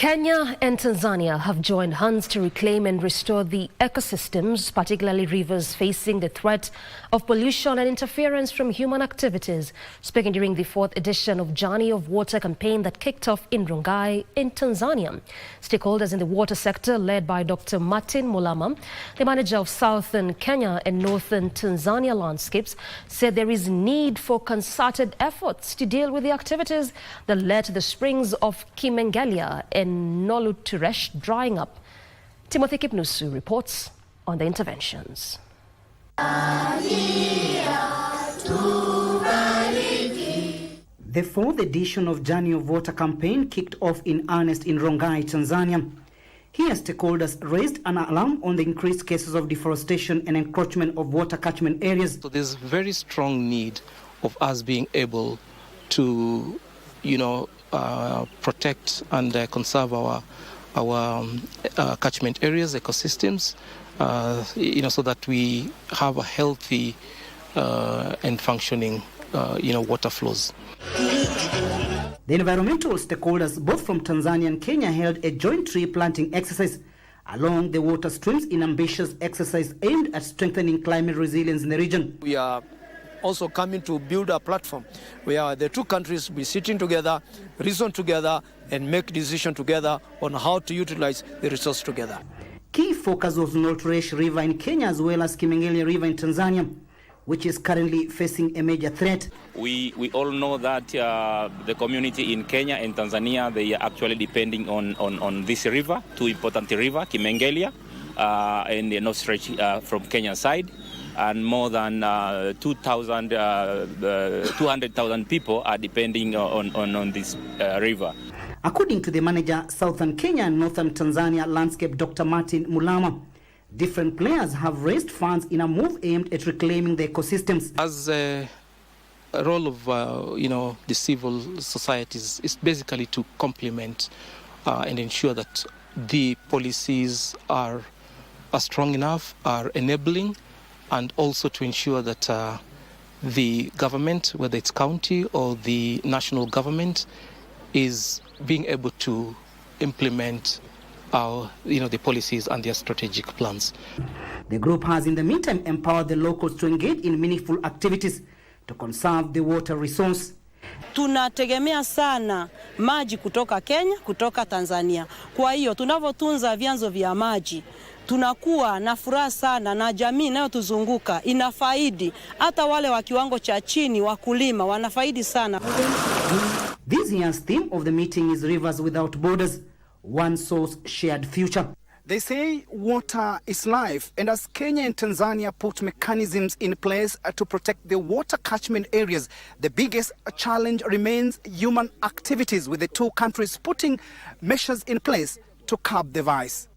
Kenya and Tanzania have joined hands to reclaim and restore the ecosystems, particularly rivers facing the threat of pollution and interference from human activities. Speaking during the 4th edition of Journey of Water campaign that kicked off in Rongai in Tanzania, stakeholders in the water sector led by Dr. Martin Mulama, the manager of Southern Kenya and Northern Tanzania landscapes, said there is need for concerted efforts to deal with the activities that led to the springs of Kimengelia and Noluturesh drying up. Timothy Kipnusu reports on the interventions. The 4th edition of Journey of Water campaign kicked off in earnest in Rongai, Tanzania. Here, stakeholders raised an alarm on the increased cases of deforestation and encroachment of water catchment areas. So there's very strong need of us being able to, protect and conserve our catchment areas, ecosystems, so that we have a healthy and functioning, water flows. The environmental stakeholders, both from Tanzania and Kenya, held a joint tree planting exercise along the water streams in ambitious exercise aimed at strengthening climate resilience in the region. We are also coming to build a platform where the two countries will be sitting together, reason together, and make decisions together on how to utilize the resource together. Key focus was Noluturesh River in Kenya as well as Kimengelia River in Tanzania, which is currently facing a major threat. We all know that the community in Kenya and Tanzania, they are actually depending on this river, two important rivers, Kimengelia and the Noluturesh from Kenya side. And more than 200,000 people are depending on this river. According to the manager, Southern Kenya and Northern Tanzania landscape, Dr. Martin Mulama, different players have raised funds in a move aimed at reclaiming the ecosystems. As a role of, the civil societies is basically to complement and ensure that the policies are strong enough, are enabling, and also to ensure that the government, whether it's county or the national government, is being able to implement the policies and their strategic plans. The group has in the meantime empowered the locals to engage in meaningful activities to conserve the water resource. Tunategemea sana maji kutoka Kenya, kutoka Tanzania. Kwa hiyo tunavyotunza vyanzo vya maji, tunakuwa na furaha sana na jamii inayotuzunguka inafaidi. Hata wale wa kiwango cha chini wakulima wanafaidi sana. This year's theme of the meeting is Rivers Without Borders, One Source, Shared Future. They say water is life, and as Kenya and Tanzania put mechanisms in place to protect the water catchment areas, the biggest challenge remains human activities, with the two countries putting measures in place to curb the vice.